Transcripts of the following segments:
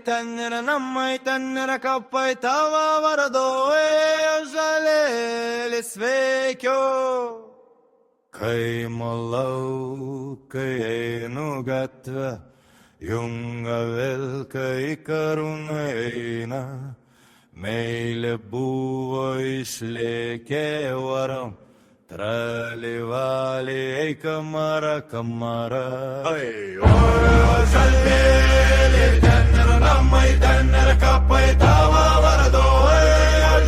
ten ir namai, ten yra kapai tavo vardu, ėjo žalėlis veikiu. Kaimo laukai einu gatvę, junga vilkai karūną eina. Meilė buvo išlėkė varom, tralivaliai kamara, kamara. Oi, žalėlė, ten yra namai, ten yra kapai tavo vardu, oi,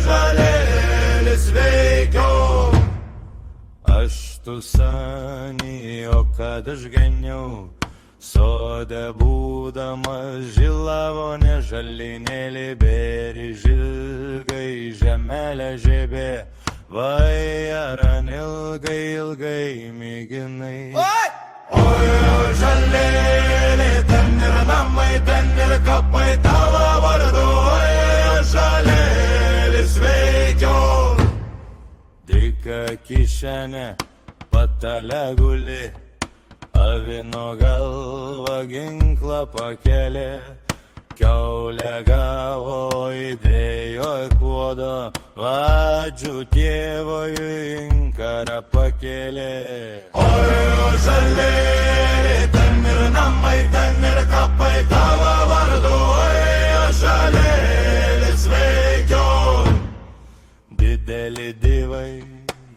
žalėlis veikiu. Aš tu sanį, o kad aš ganiau, sode būdamas žilavonė žalinėlė bėri žilgai žemelė žebė, vai aran ilgai, ilgai mėginai. Oi, žalėlė, ten yra namai, ten yra kapai tavo vardu, oi, žalėlis veikiu. Dika kišenė, patale guli, avino galva ginklą pakelė, kiaulė gavo įdėjo kuodo, vadžių tėvojų inkarą pakėlė. Oi, žalėlė, ten ir namai, ten ir kapai tavo vardu, oi, žalėlis veikiu. Dideli dievai,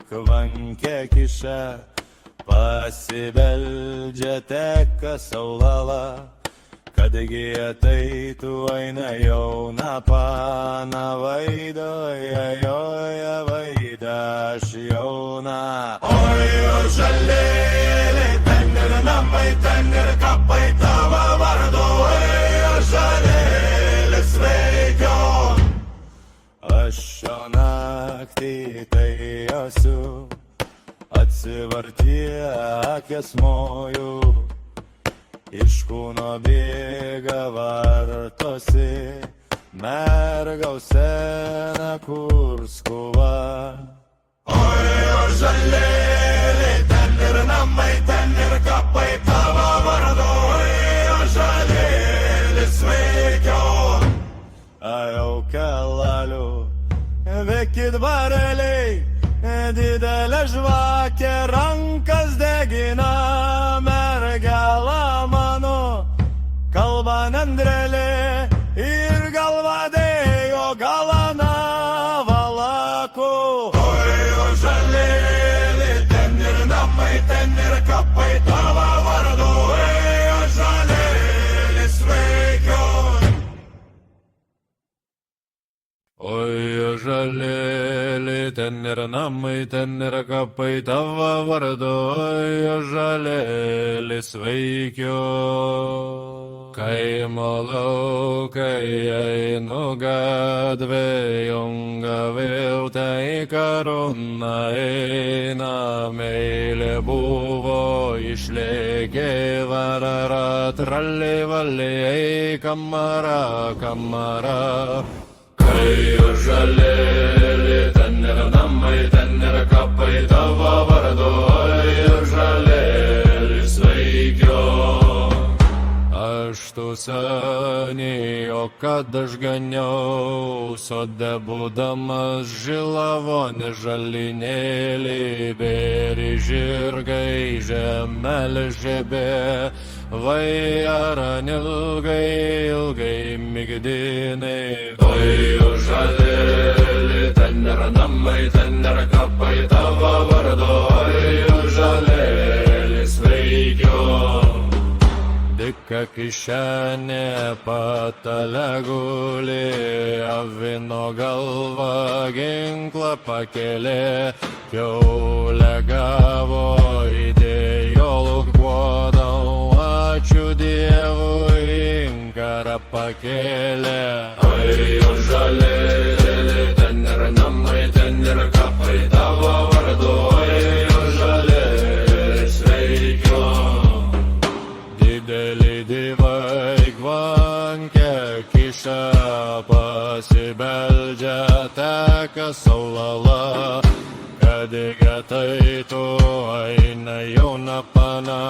kvankia kiša, pasibeldžia teka saulala, kadgi ateitų eina jauna pana, vaidoja joja vaida aš jauna. Oi, žalėlė, ten ir namai, ten ir kapai tavo vardu, oi, žalėlis veikiu. Aš šio naktį tai esu, atsivartie akės moju, iš kūno bėga vartosi, mergaus sena kur skuba. Oi, žalėlė, ten ir namai, ten ir kapai tavo vardu, oi, žalėlis veikiu. Ajau kalaliu, vekit bareliai, didelė žvakė rankas degina, mergela mano, kalba nendrelė ir galva dėjo galana valaku. Oi, žalėlė, ten ir namai, ten ir kapai tavo vardu, oi, žalėlis veikiu. Oi, žalėlė, ten yra namai, ten yra kapai tavo vardu, oi, žalėlis veikiu. Kaimo laukai einu gatvė, junga vilkai karūną eina, meilė buvo išlėkė varara, tralivaliai kamara, kamara. Oi, žalėlė, ten yra namai, ten yra kapai tavo vardu, oi, žalėlis veikiu. Aš tu seniai, o kad aš ganiau, sode būdamas žilavonė žalinėlį, bėri žirgai žemelė žebė, vai aran ilgai, ilgai migdinai. Oi, žalėlė, ten yra namai, ten yra kapai tavo vardu, oi, žalėlis veikiu. Dika kišenė patale guli, avino galva ginklą pakėlė, kiaulė gavo įdėjo lukbuodą, ačiū Dievui inkarą pakėlė. Oi, žalėlė, ten yra namai, ten yra kapai tavo vardu, oi, žalėlis veikiu. Dideli dievai kvankia kiša, pasibeldžia teka saulala, kadgi ateitų eina jauna pana,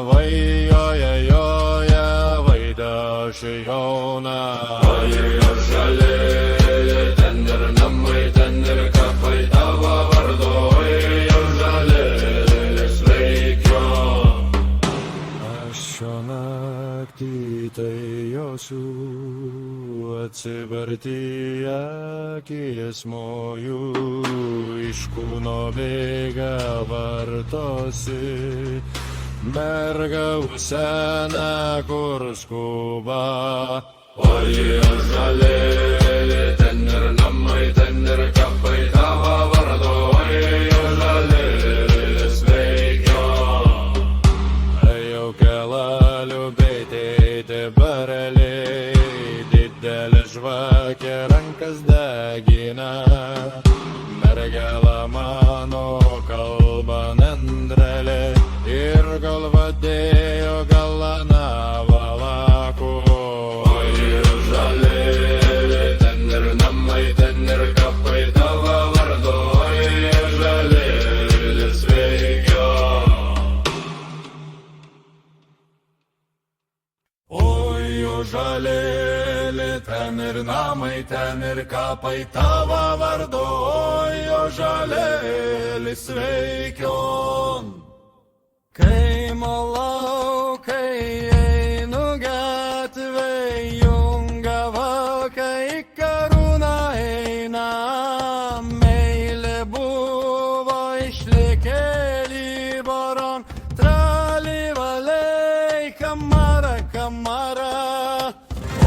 vai joja joja vaida Šioną. Oi, jo žalėlė, ten ir namai, ten ir kapai tavo vardu. Oi, jo žalėlė, sveikio. Aš šio naktį tai josiu, atsiverti akis mojų, iš kūno bėga vartosi. Merga sena, kur skuba. Oi, jo žalėlė, ten ir namai, ten ir kapai tavo vardu. Oi, jo žalėlė, sveikio. Jau kelalių beitėti bareliai, didelė žvakė rankas degina. Mergela mano kalba nendrelė ir galva dėjo galana valakų. Oi, žalėlė, ten ir namai, ten ir kapai tavo vardu. Oi, žalėlė, sveikio. Oi, žalėlė, ten ir namai, ten ir kapai tavo vardu. Oi, žalėlė, sveikion. Kaimo laukai einu gatvėj, junga valkai karūną eina. Meilė buvo išlikėlį boron, trali valiai, kamara, kamara.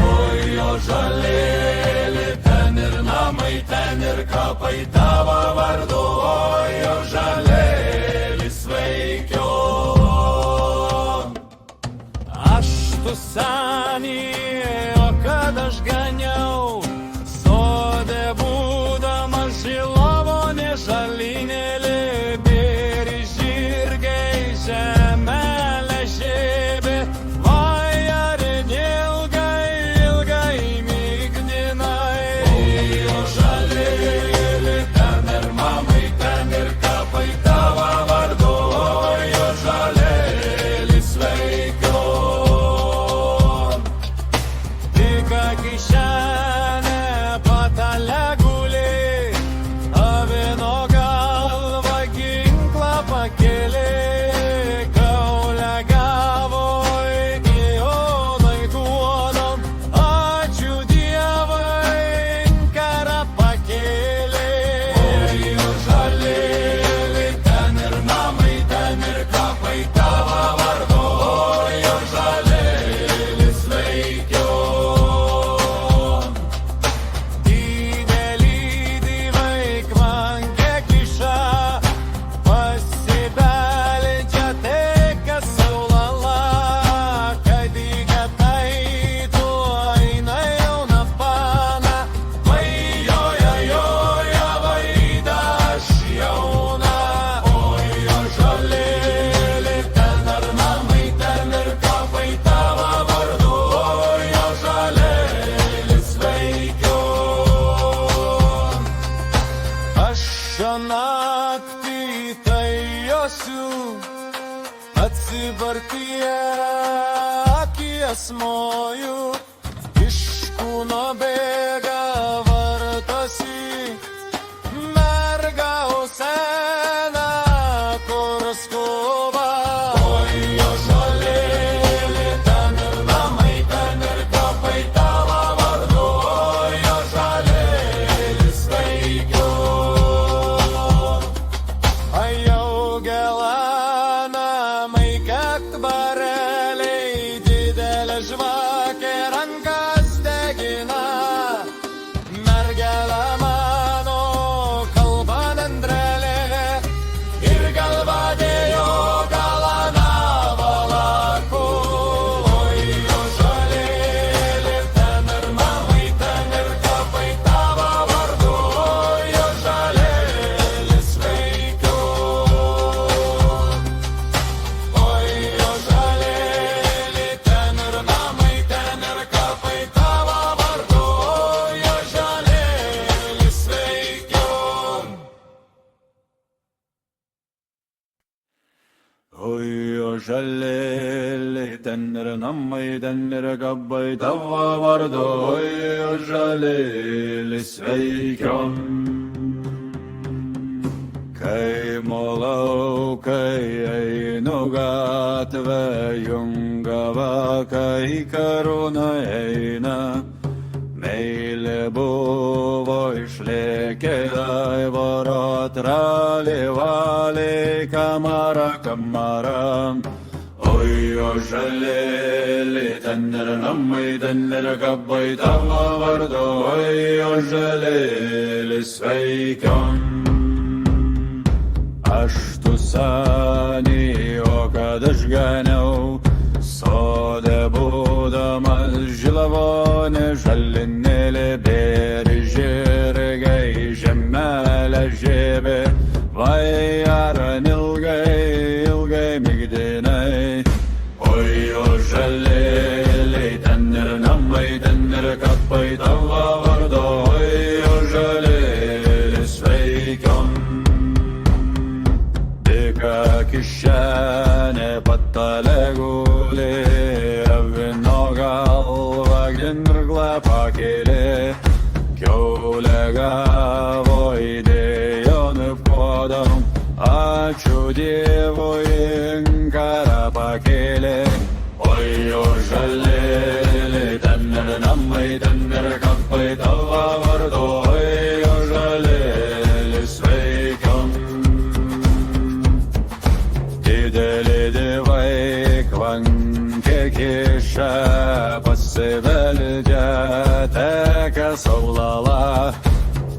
Oi, jo žalėlė, ten ir namai, ten ir kapai tavo vardu. Oi, jo žalėlė, sveikio. Tu sani, o kad aš ganiau, sode būdamas žilovonė žalinėlė, bėri žirgai žemelė žėbė, vajarė neilgai, ilgai migdinai. O žalėlė, ten ir mamai, ten ir kapai tavo vardu. O žalėlė, sveikio. Kišenė patale gulė, avino galva ginklą pakėlė, kaulę gavo iki onai duodam, ačiū Dievui, karą pakėlė. Oi, žalėlė, ten ir namai, ten ir kapai tavo vardu. Oi, žalėlė, sveikio. Naktį tai josiu, atsivarti akis moju, iš kūno bėga vartosi. Merga sena, kur skuba. Oi, jo žalėlė, ten ir namai, ten ir kapai tavo vardu. Oi, jo žalėlė, sveikio. Žvakė rankas degina, mergelė mano kalba nendrelė ir galva dėjo galana valakų. Oi, jo žalėlė, ten ir namai, ten ir kapai tavo vardu. Oi, jo žalėlė, sveikio. Oi, jo žalėlė, ten ir namai, ten ir kapai tavo vardu. Jo žalėlė, sveikio. Oi, jo žalėlė, ten tenner namai tenner gabbai tavo vardu, oi žalėli sveikion. Kai molaukai einu gatvę jungava, kai karūna eina, meilė buvo išlėkė daivoro tralė valė kamara kamara. Oi, o žalėli, ten ir namai, ten ir gabbai tavo vardu, oi, o žalėli sveikion. Aš tu seniai, o kad aš ganiau, sode būdamas žilavonė žalinėlė, beržirgai žemelė žiebė, vai ar ilgai, ilgai migdinai. Oi, o žalėliai, ten ir namai, ten ir kapai tavo vardu, oi, o žalėli sveikion. Dika kišenė patale guli, avino galva ginklą pakėlė, kiaulė gavo idėją nupuodam, ačiū Dievui inkarą pakėlė. Oi, o žalėli, ten ir namai, ten ir kapai tavo vardu, oi, o žalėli sveikion. Dideli dievai kvankė kiša, pasibeldė teka saulala,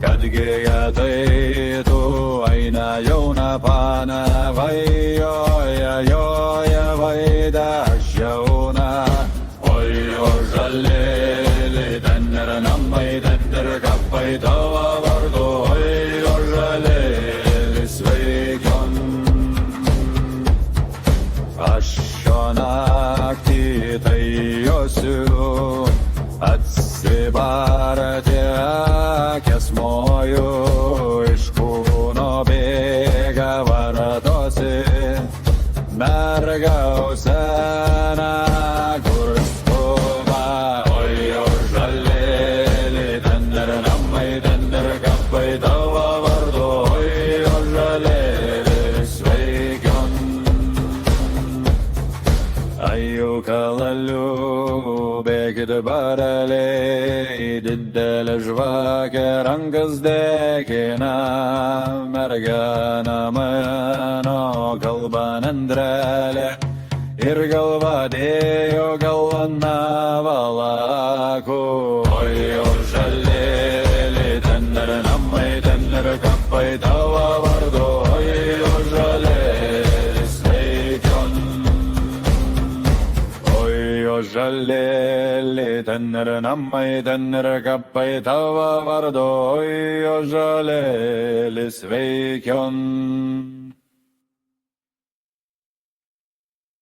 kadgi tai tu eina jauna pana, vajoja, joja vaida aš jauna. Oi, o žalėli, ten ir namai, ten ir kapai tavo vardu, oi, o žalėli sveikion. Aš šio naktį tai josiu, atsibarti akis moju, iš kūno bėga varatosi, mergau sena, kur skuba. Oi, o žalėli, ten ir namai, ten ir kapai tavo vardu, oi, o žalėli sveikion. Aju kalaliu, bėkit baraliai, didelė žvakė rankas degina, mergina mano kalba nendrelė ir galva dėjo galvana valaku. Oi, o žalėli, ten ir namai, ten ir kapai tavo vardu, oi, o žalėli sveikion. O žalėli, ten ir namai, ten ir kapai tavo vardu, oi, o žalėli sveikion.